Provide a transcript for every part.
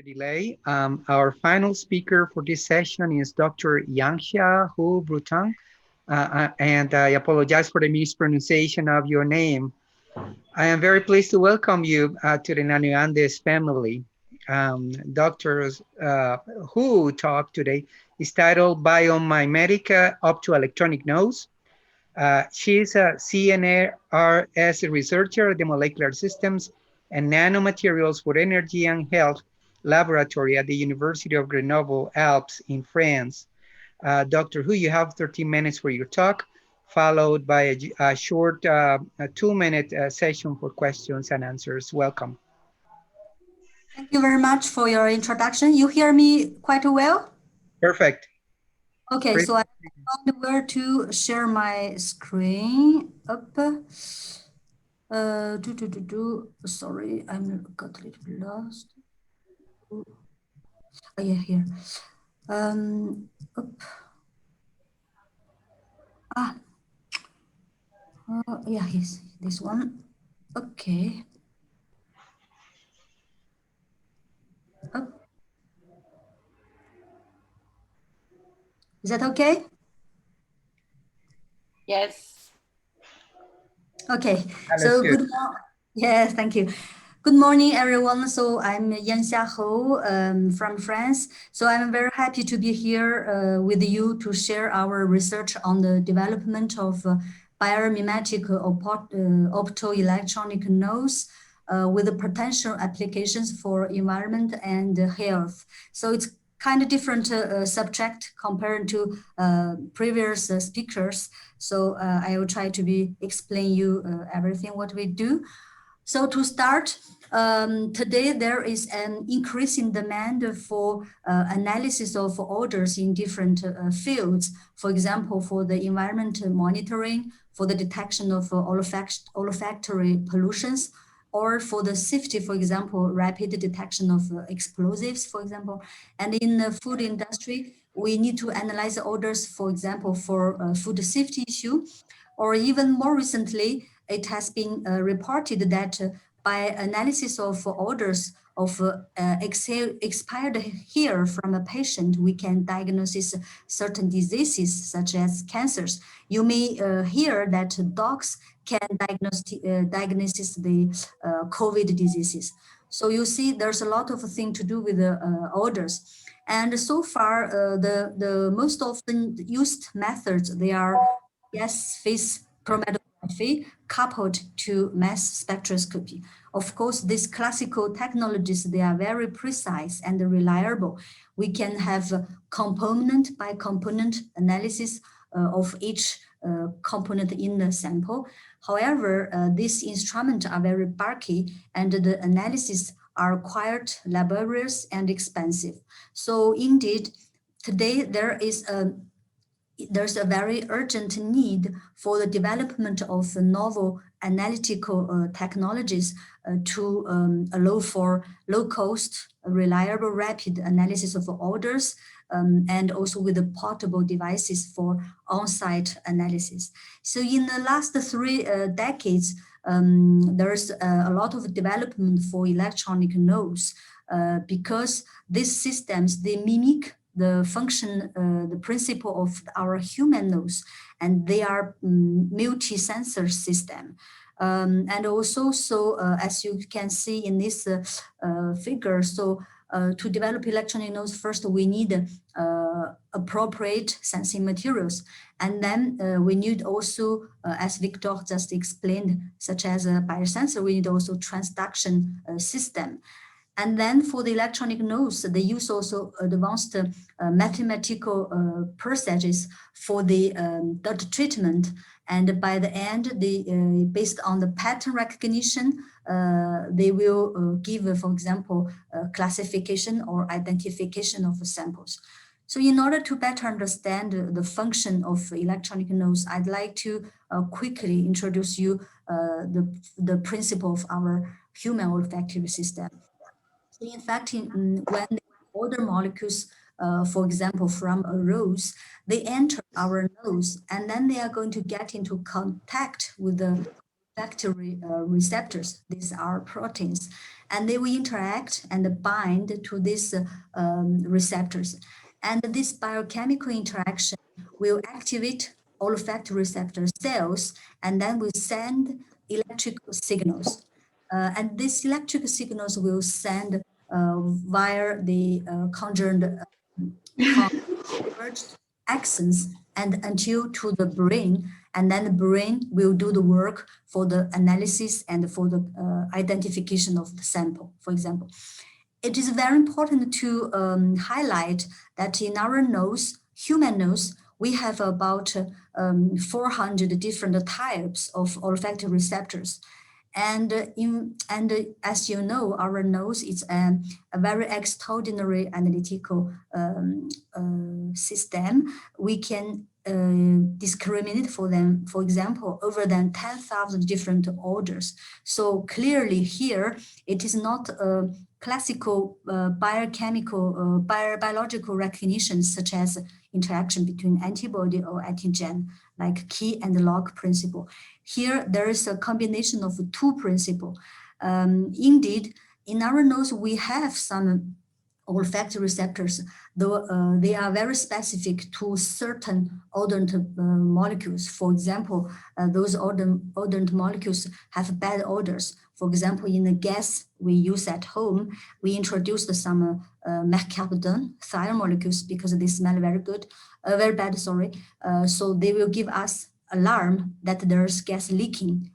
the delay. Our final speaker for this session is Dr. Yangxia Hu Brutang, and I apologize for the mispronunciation of your name. I am very pleased to welcome you to the NanoAndes family. Dr. Hu talk today is titled Biomimetic Optoelectronic Nose. She's a CNRS researcher at the Molecular Systems and Nanomaterials for Energy and Health Laboratory at the University of Grenoble Alpes in France. Dr. Hu, you have 13 minutes for your talk, followed by a short 2-minute session for questions and answers. Welcome. Thank you very much for your introduction. You hear me quite well? Perfect. Okay, so I found where to share my screen up. Sorry, I'm got a little bit lost. Oh yeah, here. Up. Ah. Yeah, yes, this one. Okay. Up. Is that okay? Yes. Okay, so good morning. Yes, thank you. Good morning, everyone. So I'm Yanxia Hou from France. So I'm very happy to be here with you to share our research on the development of biomimetic optoelectronic nodes with the potential applications for environment and health. So it's kind of different subject compared to previous speakers. So I will try to explain you everything what we do. So to start, today there is an increasing demand for analysis of odors in different fields. For example, for the environment monitoring, for the detection of olfactory pollutions, or for the safety, for example, rapid detection of explosives, for example. And in the food industry, we need to analyze the odors, for example, for food safety issue, or even more recently, it has been reported that by analysis of odors of expired hair from a patient, we can diagnose certain diseases such as cancers. You may hear that dogs can diagnose the COVID diseases. So you see, there's a lot of things to do with the odors. And so far, the most often used methods, they are gas phase chromatography coupled to mass spectroscopy. Of course, these classical technologies, they are very precise and reliable. We can have component by component analysis of each component in the sample. However, these instruments are very bulky and the analysis are quite laborious and expensive. So indeed, today there's a very urgent need for the development of novel analytical technologies to allow for low cost, reliable, rapid analysis of odors, and also with the portable devices for on-site analysis. So in the last 3 decades, there's a lot of development for electronic nodes because these systems, they mimic the function, the principle of our human nose, and they are multi-sensor system. And also, so as you can see in this figure, so to develop electronic nodes, first we need appropriate sensing materials. And then we need also, as Victor just explained, such as a biosensor, we need also transduction system. And then for the electronic nodes, they use also advanced mathematical processes for the dot treatment. And by the end, based on the pattern recognition, they will give, for example, classification or identification of samples. So in order to better understand the function of electronic nodes, I'd like to quickly introduce you the principle of our human olfactory system. In fact, when the odor molecules, for example, from a rose, they enter our nose, and then they are going to get into contact with the olfactory receptors. These are proteins, and they will interact and bind to these receptors. And this biochemical interaction will activate olfactory receptor cells, and then will send electrical signals. And these electrical signals will send via the conjoined converged axons and until to the brain, and then the brain will do the work for the analysis and for the identification of the sample, for example. It is very important to highlight that in our nose, human nose, we have about 400 different types of olfactory receptors. And as you know, our nose is a very extraordinary analytical system. We can discriminate for them, for example, over than 10,000 different odors. So clearly here, it is not a classical biochemical, biological recognition, such as interaction between antibody or antigen, like key and lock principle. Here, there is a combination of two principles. Indeed, in our nose, we have some olfactory receptors, though they are very specific to certain odorant molecules. For example, those odorant molecules have bad odors. For example, in the gas we use at home, we introduced some mercaptan thiol molecules because they smell very good, very bad, sorry. So they will give us alarm that there's gas leaking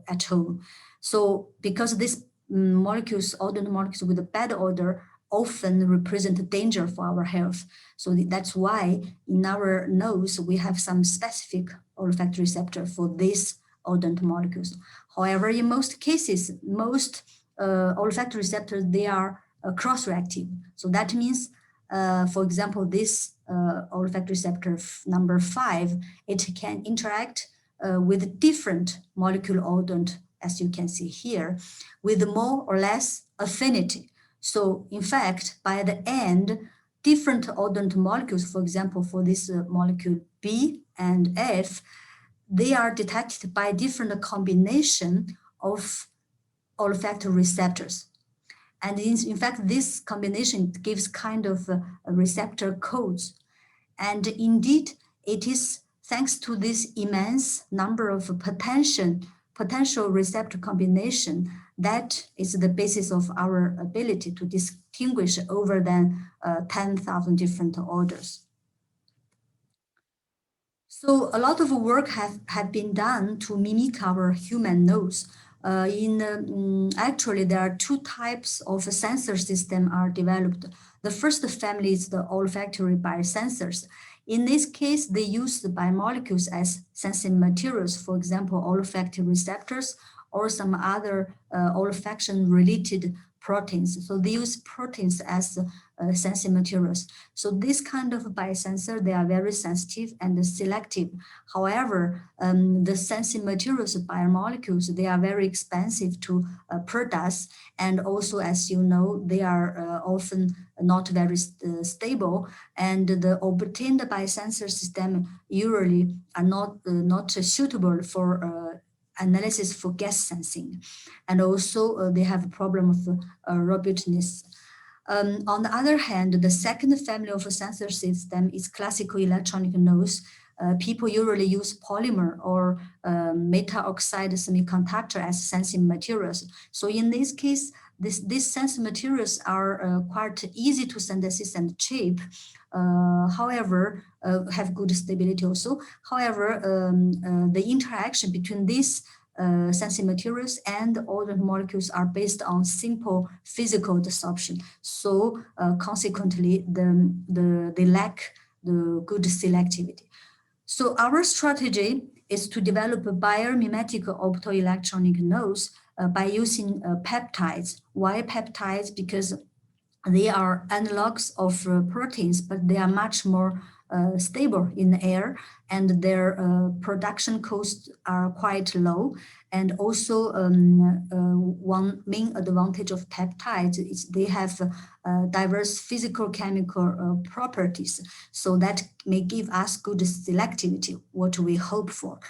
at home. So because these molecules, odorant molecules with a bad odor, often represent danger for our health. So that's why in our nose, we have some specific olfactory receptor for these odorant molecules. However, in most cases, most olfactory receptors, they are cross-reactive. So that means, for example, this olfactory receptor number 5, it can interact with different molecular odorant, as you can see here, with more or less affinity. So in fact, by the end, different odorant molecules, for example, for this molecule B and F, they are detected by different combination of olfactory receptors. And in fact, this combination gives kind of receptor codes. And indeed, it is thanks to this immense number of potential receptor combination that is the basis of our ability to distinguish over than 10,000 different odors. So a lot of work have been done to mimic our human nose. Actually, there are two types of sensor system are developed. The first family is the olfactory biosensors. In this case, they use the biomolecules as sensing materials, for example, olfactory receptors or some other olfaction-related proteins. So they use proteins as sensing materials. So this kind of biosensor, they are very sensitive and selective. However, the sensing materials, biomolecules, they are very expensive to produce. And also, as you know, they are often not very stable. And the obtained biosensor system usually are not suitable for analysis for gas sensing. And also they have a problem of robustness. On the other hand, the second family of sensor system is classical electronic nose. People usually use polymer or metal oxide semiconductor as sensing materials. So in this case, these sensing materials are quite easy to synthesize and cheap. However, have good stability also. However, the interaction between these sensing materials and other molecules are based on simple physical desorption. So consequently, they lack the good selectivity. So our strategy is to develop a biomimetic optoelectronic nose by using peptides. Why peptides? Because they are analogs of proteins, but they are much more stable in the air, and their production costs are quite low. And also one main advantage of peptides is they have diverse physical chemical properties. So that may give us good selectivity, what we hope for.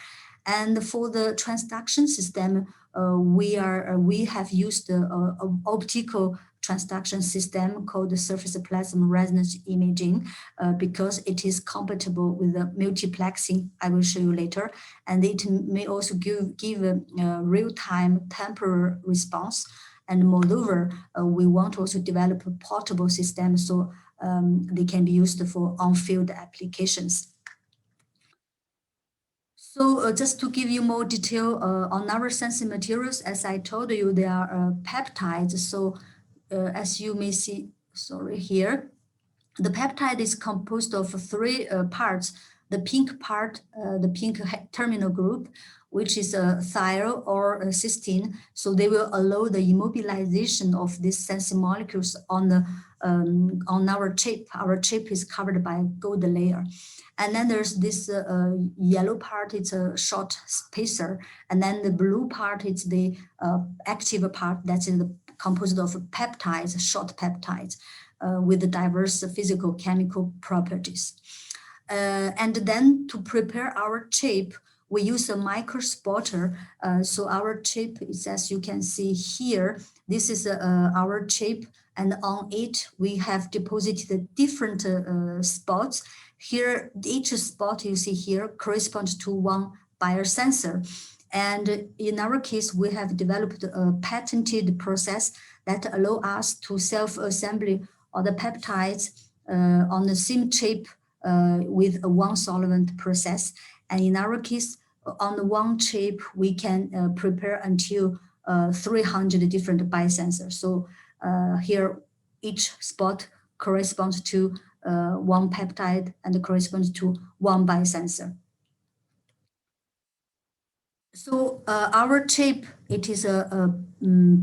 And for the transduction system, we have used an optical transduction system called the surface plasma resonance imaging because it is compatible with the multiplexing I will show you later, and it may also give a real-time temporal response. And moreover, we want to also develop a portable system so they can be used for on-field applications. So just to give you more detail on our sensing materials, as I told you, they are peptides. So as you may see, sorry, here, the peptide is composed of three parts. The pink part, the pink terminal group, which is a thiol or a cysteine. So they will allow the immobilization of these sensing molecules on our chip. Our chip is covered by a gold layer. And then there's this yellow part, it's a short spacer. And then the blue part, it's the active part that's composed of peptides, short peptides with diverse physical chemical properties. And then to prepare our chip, we use a micro spotter. So our chip is, as you can see here, this is our chip, and on it we have deposited different spots. Here, each spot you see here corresponds to one biosensor. And in our case, we have developed a patented process that allow us to self-assembly all the peptides on the same chip with a one solvent process. And in our case, on the one chip, we can prepare until 300 different biosensors. So here, each spot corresponds to one peptide and corresponds to one biosensor. So our chip, it is a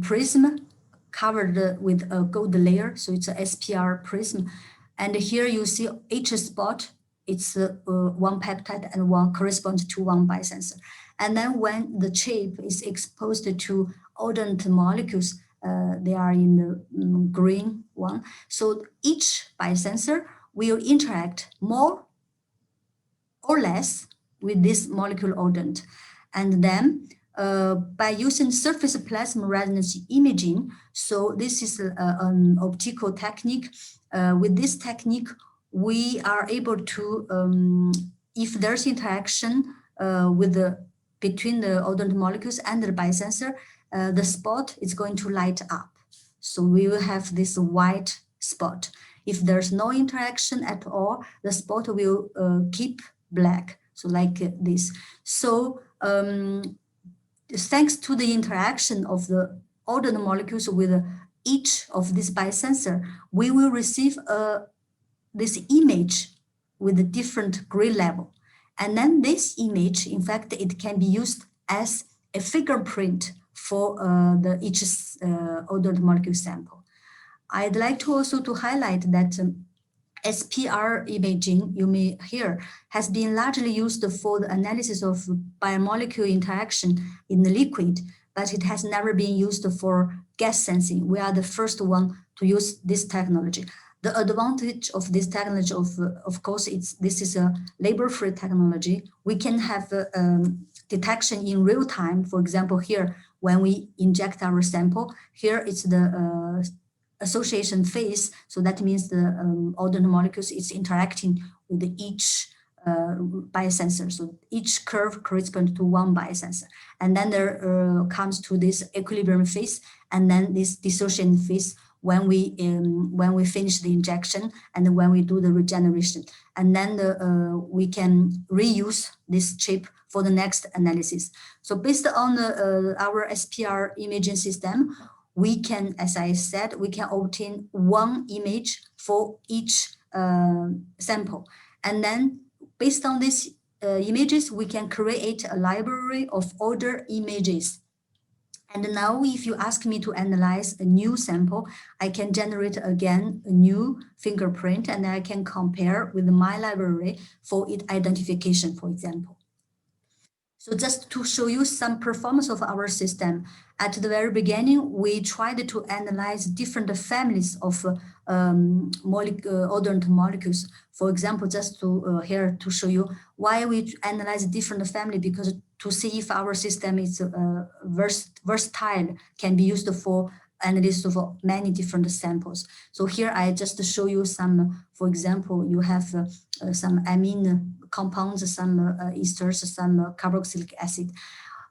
prism covered with a gold layer. So it's a SPR prism. And here you see each spot, it's one peptide and one corresponds to one biosensor. And then when the chip is exposed to odorant molecules, they are in the green one. So each biosensor will interact more or less with this molecule odorant. And then by using surface plasma resonance imaging, so this is an optical technique. With this technique, we are able to, if there's interaction between the odorant molecules and the biosensor, the spot is going to light up. So we will have this white spot. If there's no interaction at all, the spot will keep black, so like this. So thanks to the interaction of the odorant molecules with each of these biosensor, we will receive this image with a different gray level. And then this image, in fact, it can be used as a fingerprint for each odorant molecule sample. I'd like to also to highlight that SPR imaging, you may hear, has been largely used for the analysis of biomolecule interaction in the liquid, but it has never been used for gas sensing. We are the first one to use this technology. The advantage of this technology, of course, this is a labor-free technology. We can have detection in real time. For example, here, when we inject our sample, here it's the association phase. So that means the odorant molecules is interacting with each biosensor. So each curve corresponds to one biosensor. And then there comes to this equilibrium phase, and then this dissociation phase when we finish the injection and when we do the regeneration. And then we can reuse this chip for the next analysis. So based on our SPR imaging system, we can, as I said, we can obtain one image for each sample. And then based on these images, we can create a library of odor images. And now if you ask me to analyze a new sample, I can generate again a new fingerprint, and I can compare with my library for its identification, for example. So just to show you some performance of our system, at the very beginning, we tried to analyze different families of odorant molecules. For example, just to here to show you why we analyze different family, because to see if our system is versatile, can be used for analysis of many different samples. So here I just show you some, for example, you have some amine compounds, some esters, some carboxylic acid.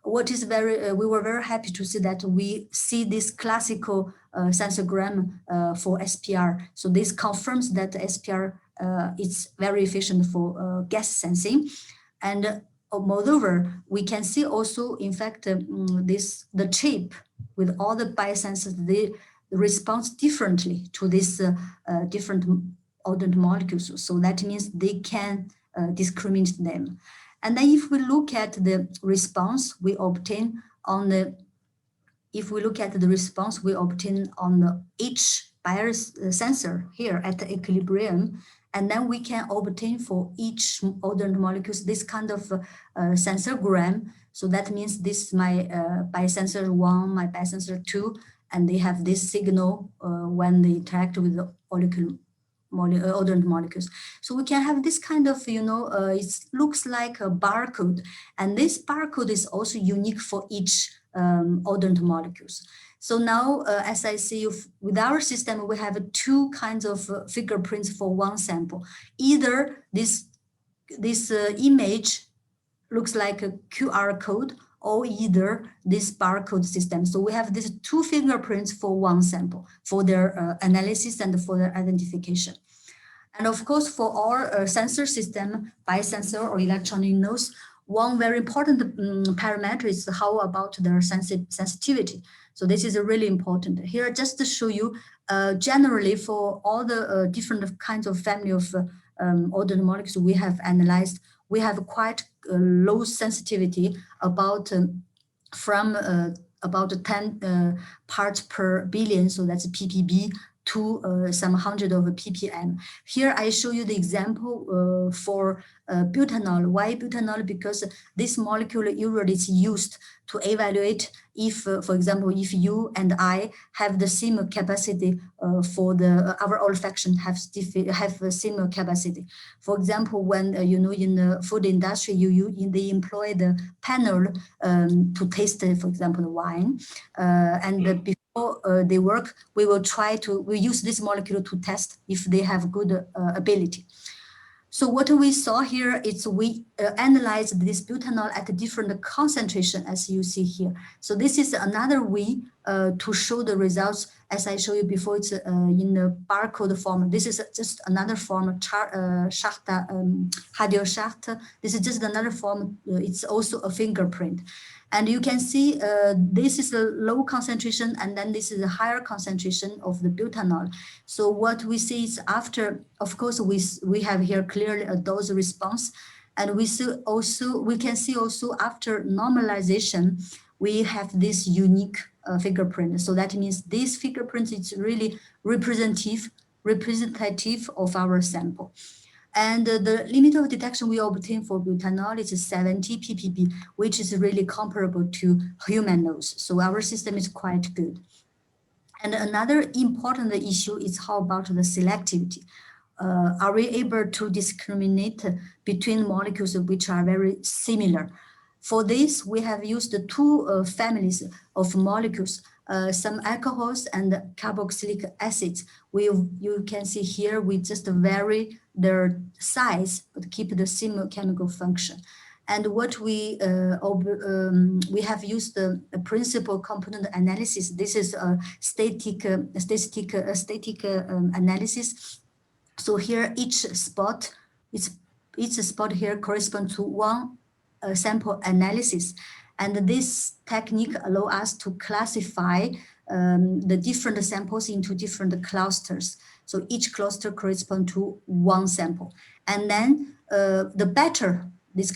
What is we were very happy to see that we see this classical sensorgram for SPR. So this confirms that SPR is very efficient for gas sensing. And moreover, we can see also, in fact, the chip with all the biosensors, they respond differently to these different odorant molecules. So that means they can discriminate them. And then if we look at the response we obtain on the, if we look at the response we obtain on each biosensor here at the equilibrium, and then we can obtain for each odorant molecules this kind of sensorgram. So that means this is my biosensor 1, my biosensor 2, and they have this signal when they interact with the odorant molecules. So we can have this kind of, it looks like a barcode, and this barcode is also unique for each odorant molecules. So now, as I see, with our system, we have two kinds of fingerprints for one sample. Either this image looks like a QR code, or either this barcode system. So we have these two fingerprints for one sample for their analysis and for their identification. And of course, for our sensor system, biosensor or electronic nodes, one very important parameter is how about their sensitivity. So this is really important. Here, just to show you, generally for all the different kinds of family of odorant molecules we have analyzed, we have quite low sensitivity, about from about 10 parts per billion, so that's ppb, to some hundred of ppm. Here I show you the example for butanol. Why butanol? Because this molecule usually is used to evaluate if, for example, if you and I have the same capacity for our olfaction have the same capacity. For example, when in the food industry, they employ the panel to taste, for example, the wine, and before they work, we use this molecule to test if they have good ability. So what we saw here is we analyzed this butanol at a different concentration, as you see here. So this is another way to show the results. As I showed you before, it's in the barcode form. This is just another form, Hadiochart. This is just another form. It's also a fingerprint. And you can see this is a low concentration, and then this is a higher concentration of the butanol. So what we see is after, of course, we have here clearly a dose response, and we can see also after normalization, we have this unique fingerprint. So that means this fingerprint is really representative of our sample. And the limit of detection we obtain for butanol is 70 ppb, which is really comparable to human nose. So our system is quite good. And another important issue is how about the selectivity? Are we able to discriminate between molecules which are very similar? For this, we have used two families of molecules, some alcohols and carboxylic acids. You can see here we just vary their size but keep the same chemical function. And what we have used the principal component analysis. This is a static analysis. So here each spot here corresponds to one sample analysis. And this technique allows us to classify the different samples into different clusters. So each cluster corresponds to one sample. And then the better these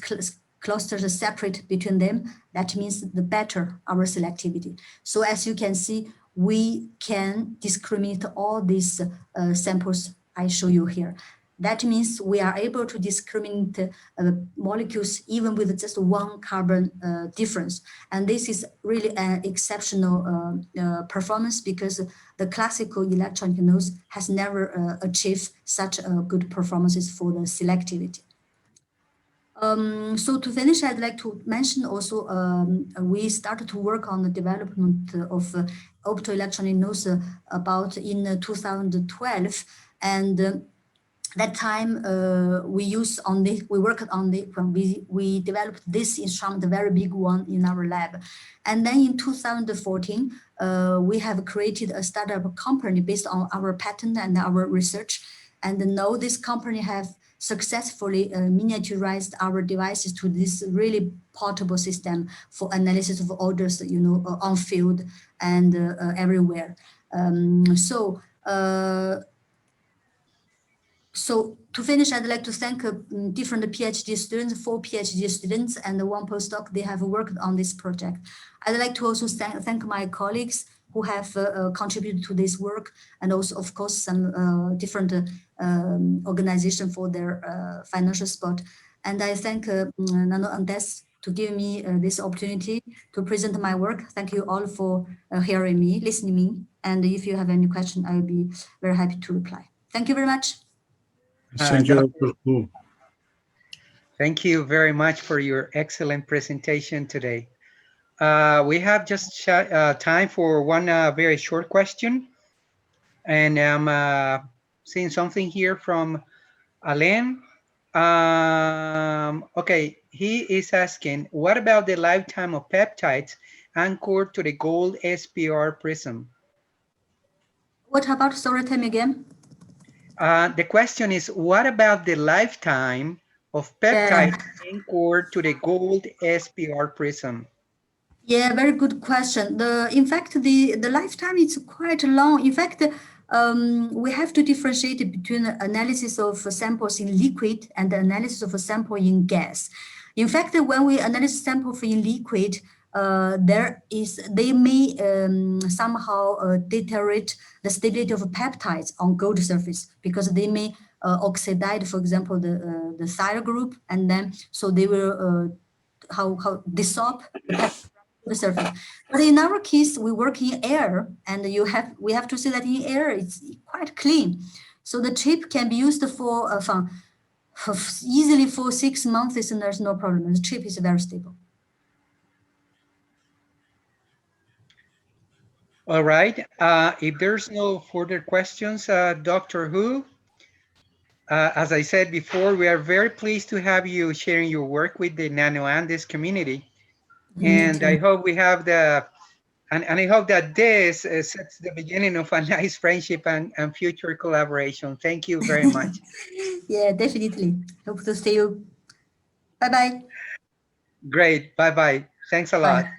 clusters are separate between them, that means the better our selectivity. So as you can see, we can discriminate all these samples I show you here. That means we are able to discriminate molecules even with just one carbon difference. And this is really an exceptional performance, because the classical electronic nodes has never achieved such good performances for the selectivity. So to finish, I'd like to mention also we started to work on the development of optoelectronic nodes about in 2012, and that time we worked on the when we developed this instrument, the very big one in our lab, and then in 2014 we have created a startup company based on our patent and our research, and now this company have successfully miniaturized our devices to this really portable system for analysis of orders, on field and everywhere. So to finish, I'd like to thank different PhD students, 4 PhD students and 1 postdoc. They have worked on this project. I'd like to also thank my colleagues who have contributed to this work, and also, of course, some different organizations for their financial support. And I thank NanoAndes to give me this opportunity to present my work. Thank you all for hearing me, listening to me. And if you have any question, I will be very happy to reply. Thank you very much. Thank you, Dr. Hu. Thank you very much for your excellent presentation today. We have just time for one very short question. And I'm seeing something here from Alain. Okay, he is asking, what about the lifetime of peptides anchored to the gold SPR prism? What about, sorry, tell me again? The question is, what about the lifetime of peptides anchored to the gold SPR prism? Yeah, very good question. In fact, the lifetime is quite long. In fact, we have to differentiate between analysis of samples in liquid and the analysis of a sample in gas. In fact, when we analyze samples in liquid, they may somehow deteriorate the stability of peptides on gold surface, because they may oxidize, for example, the thiol group, and then so they will how dissolve the surface. But in our case, we work in air, and we have to see that in air it's quite clean. So the chip can be used for easily for 6 months, and there's no problem. The chip is very stable. All right. If there's no further questions, Dr. Hu, as I said before, we are very pleased to have you sharing your work with the NanoAndes community. And I hope we have and I hope that this sets the beginning of a nice friendship and future collaboration. Thank you very much. Yeah, definitely. Hope to see you. Bye-bye. Great. Bye-bye. Thanks a lot. Bye.